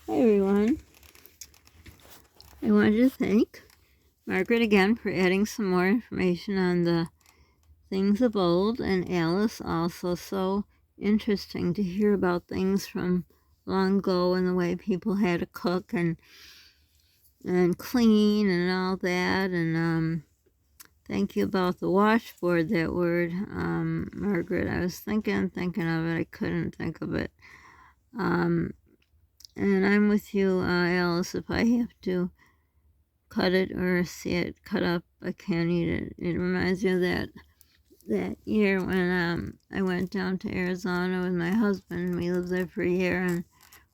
Hi everyone. I wanted to thank Margaret again for adding some more information on the things of old, and Alice also. So interesting to hear about things from long ago and the way people had to cook and clean and all that. And thank you about the washboard, that word, Margaret. I was thinking of it. I couldn't think of it. And I'm with you, Alice. If I have to cut it or see it cut up, I can't eat it. It reminds me of that year when I went down to Arizona with my husband. We lived there for a year, and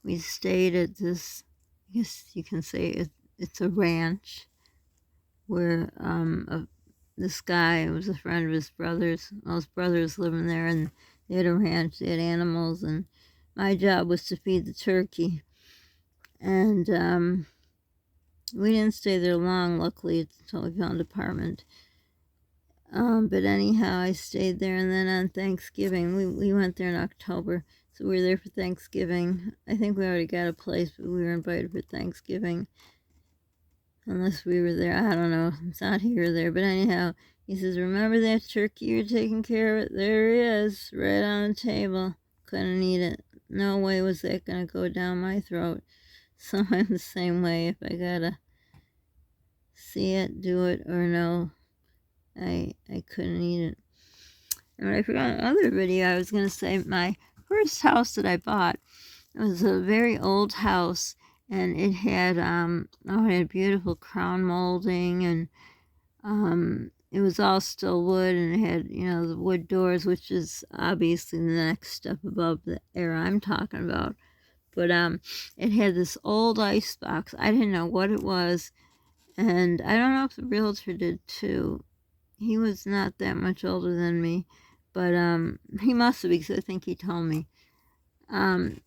we stayed at this, I guess you can say it's a ranch where this guy was a friend of his brother's. Well, his brothers living there, and they had a ranch. They had animals, and my job was to feed the turkey. And we didn't stay there long, luckily, until we found an apartment. But anyhow, I stayed there, and then on Thanksgiving, we went there in October, so we were there for Thanksgiving. I think we already got a place, but we were invited for Thanksgiving, unless we were there. I don't know. It's not here or there, but anyhow, he says, "Remember that turkey you're taking care of it? There he is, right on the table. Couldn't eat it. No way was that gonna go down my throat." So I'm the same way. If I gotta see it, do it, or no, I couldn't eat it. And I forgot another video. I was going to say my first house that I bought was a very old house, and it had it had beautiful crown molding, and it was all still wood, and it had the wood doors, which is obviously the next step above the era I'm talking about. But it had this old ice box. I didn't know what it was, and I don't know if the realtor did too. He was not that much older than me, but he must have, because I think he told me.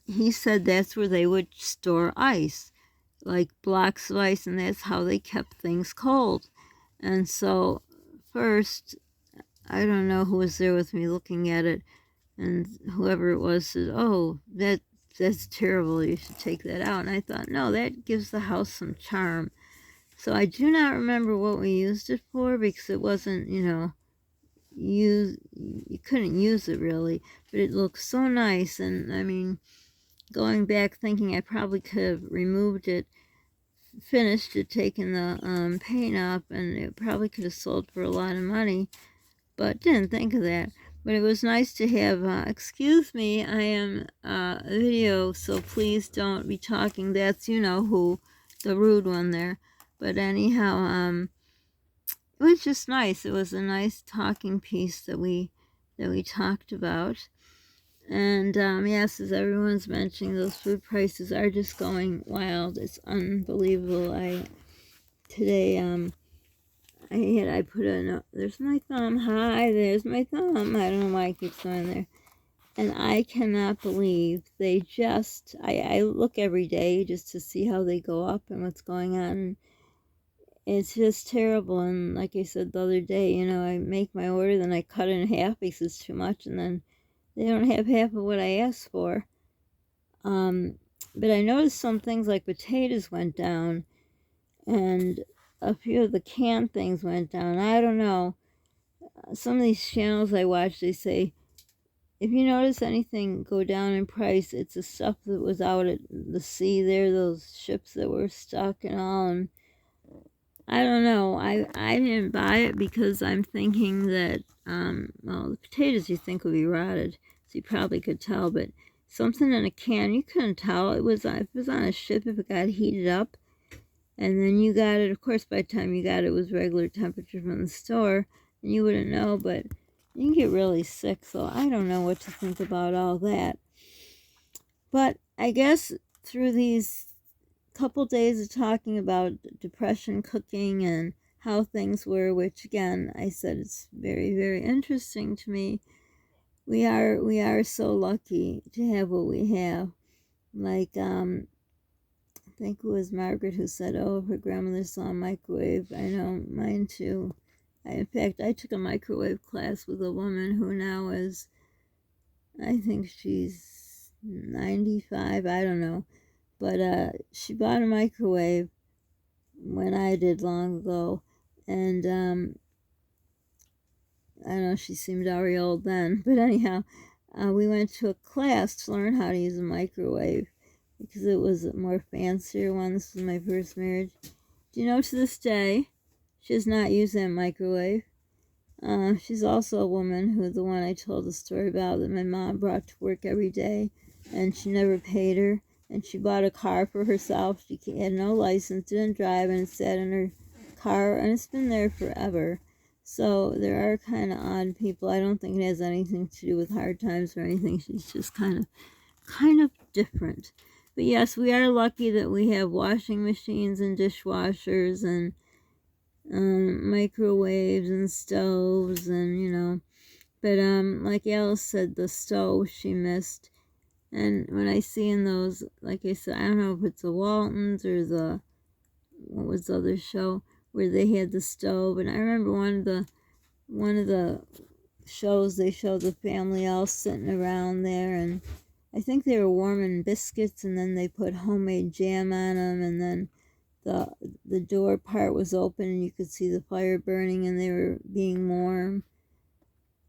He said that's where they would store ice, like blocks of ice, and that's how they kept things cold. And so first, I don't know who was there with me looking at it, and whoever it was said, "Oh, that's terrible. You should take that out." And I thought, no, that gives the house some charm. So I do not remember what we used it for, because it wasn't, you couldn't use it really, but it looked so nice. And I mean, going back thinking, I probably could have removed it, finished it, taken the paint off, and it probably could have sold for a lot of money, but didn't think of that. But it was nice to have. Excuse me, I am a video, so please don't be talking. That's who, the rude one there. But anyhow, it was just nice. It was a nice talking piece that we talked about. And yes, as everyone's mentioning, those food prices are just going wild. It's unbelievable. Today I put a note. There's my thumb. Hi, there's my thumb. I don't know why I keep going there. And I cannot believe they just. I look every day just to see how they go up and what's going on. It's just terrible. And like I said the other day, I make my order, then I cut it in half because it's too much, and then they don't have half of what I asked for. But I noticed some things like potatoes went down, and a few of the canned things went down. I don't know. Some of these channels I watch, they say, if you notice anything go down in price, it's the stuff that was out at the sea there, those ships that were stuck and all. And I don't know. I didn't buy it because I'm thinking that, well, the potatoes you think would be rotted, so you probably could tell, but something in a can, you couldn't tell. If it was on a ship, if it got heated up, and then you got it, of course, by the time you got it, it was regular temperature from the store, and you wouldn't know, but you can get really sick, so I don't know what to think about all that. But I guess through these couple days of talking about depression, cooking, and how things were, which again I said it's very, very interesting to me. We are so lucky to have what we have. Like I think it was Margaret who said, "Oh, her grandmother saw a microwave." I know mine too. In fact, I took a microwave class with a woman who now I think she's 95. I don't know. But she bought a microwave when I did long ago, and I don't know, she seemed already old then, but anyhow, we went to a class to learn how to use a microwave because it was a more fancier one. This was my first marriage. Do you know, to this day, she has not used that microwave. She's also a woman who, the one I told the story about, that my mom brought to work every day, and she never paid her. And she bought a car for herself. She had no license, didn't drive, and it sat in her car, and it's been there forever. So there are kind of odd people. I don't think it has anything to do with hard times or anything. She's just kind of different. But yes, we are lucky that we have washing machines and dishwashers and microwaves and stoves, and but like Alice said, the stove she missed. And when I see in those, like I said, I don't know if it's the Waltons or what was the other show where they had the stove. And I remember one of the shows, they showed the family all sitting around there, and I think they were warming biscuits, and then they put homemade jam on them, and then the door part was open and you could see the fire burning and they were being warm.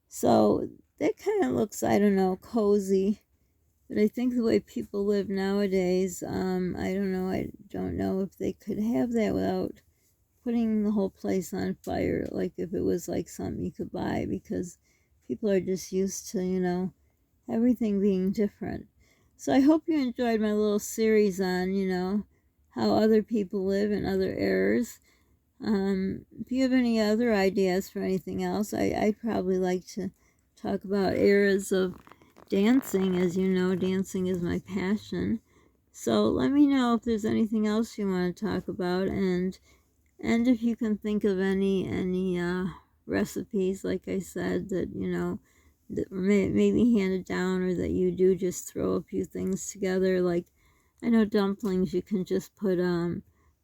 So that kind of looks, I don't know, cozy. But I think the way people live nowadays, I don't know if they could have that without putting the whole place on fire, like if it was like something you could buy, because people are just used to, everything being different. So I hope you enjoyed my little series on, how other people live in other eras. If you have any other ideas for anything else, I'd probably like to talk about eras of dancing. As you know, dancing is my passion. So let me know if there's anything else you want to talk about, and if you can think of any recipes, like I said, that maybe handed down, or that you do just throw a few things together. Like, I know dumplings, you can just put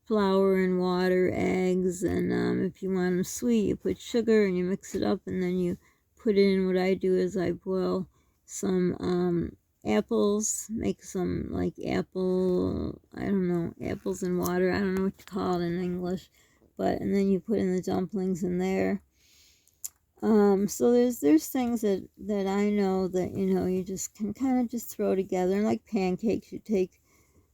flour and water, eggs, and if you want them sweet, you put sugar and you mix it up, and then you put it in. What I do is I boil some apples, make some like apples in water. I don't know what to call it in English, and then you put in the dumplings in there. So there's things that I know that, you just can kind of just throw together. And like pancakes, you take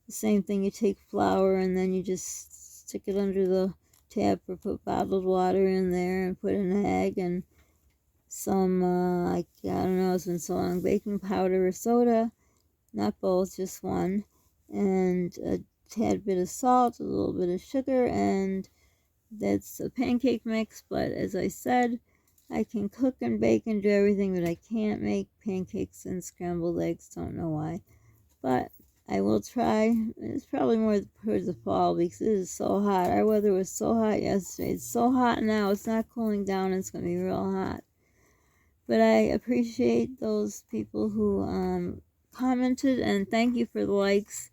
the same thing, you take flour and then you just stick it under the tap, or put bottled water in there and put an egg and some, I don't know, it's been so long, baking powder or soda, not both, just one, and a tad bit of salt, a little bit of sugar, and that's a pancake mix. But as I said, I can cook and bake and do everything, but I can't make pancakes and scrambled eggs. Don't know why. But I will try. It's probably more towards the fall because it is so hot. Our weather was so hot yesterday. It's so hot now. It's not cooling down. It's going to be real hot. But I appreciate those people who commented, and thank you for the likes.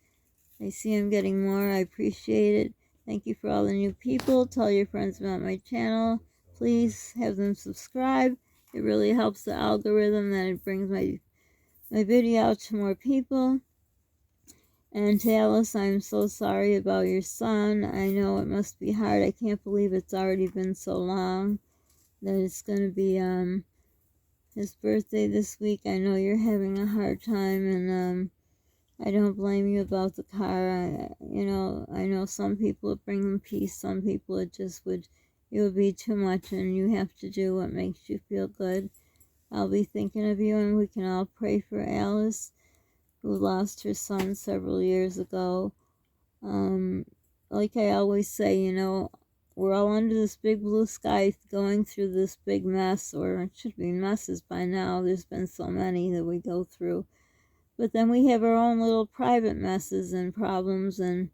I see I'm getting more. I appreciate it. Thank you for all the new people. Tell your friends about my channel. Please have them subscribe. It really helps the algorithm, that it brings my video out to more people. And to Alice, I'm so sorry about your son. I know it must be hard. I can't believe it's already been so long, that it's going to be his birthday this week. I know you're having a hard time, and I don't blame you about the car. I know some people it bring them peace. Some people it would be too much, and you have to do what makes you feel good. I'll be thinking of you, and we can all pray for Alice, who lost her son several years ago. Like I always say, we're all under this big blue sky going through this big mess, or it should be messes by now. There's been so many that we go through. But then we have our own little private messes and problems and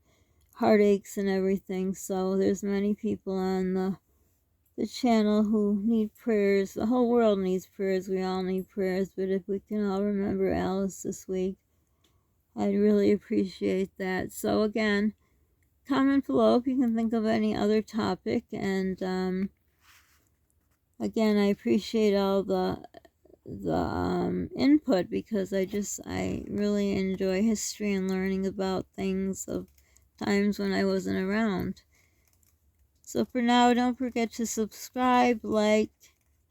heartaches and everything. So there's many people on the channel who need prayers. The whole world needs prayers. We all need prayers. But if we can all remember Alice this week, I'd really appreciate that. So again, comment below if you can think of any other topic. And again, I appreciate all the input, because I really enjoy history and learning about things of times when I wasn't around. So for now, don't forget to subscribe, like,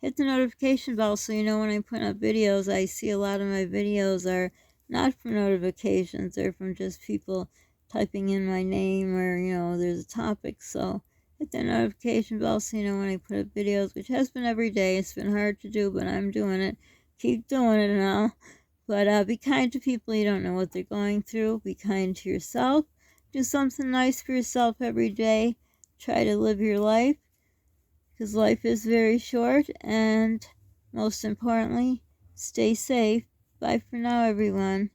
hit the notification bell so you know when I put up videos. I see a lot of my videos are not from notifications, they're from just people typing in my name, or, there's a topic. So hit the notification bell so you know when I put up videos, which has been every day. It's been hard to do, but I'm doing it. Keep doing it now. But be kind to people. You don't know what they're going through. Be kind to yourself. Do something nice for yourself every day. Try to live your life, because life is very short. And most importantly, stay safe. Bye for now, everyone.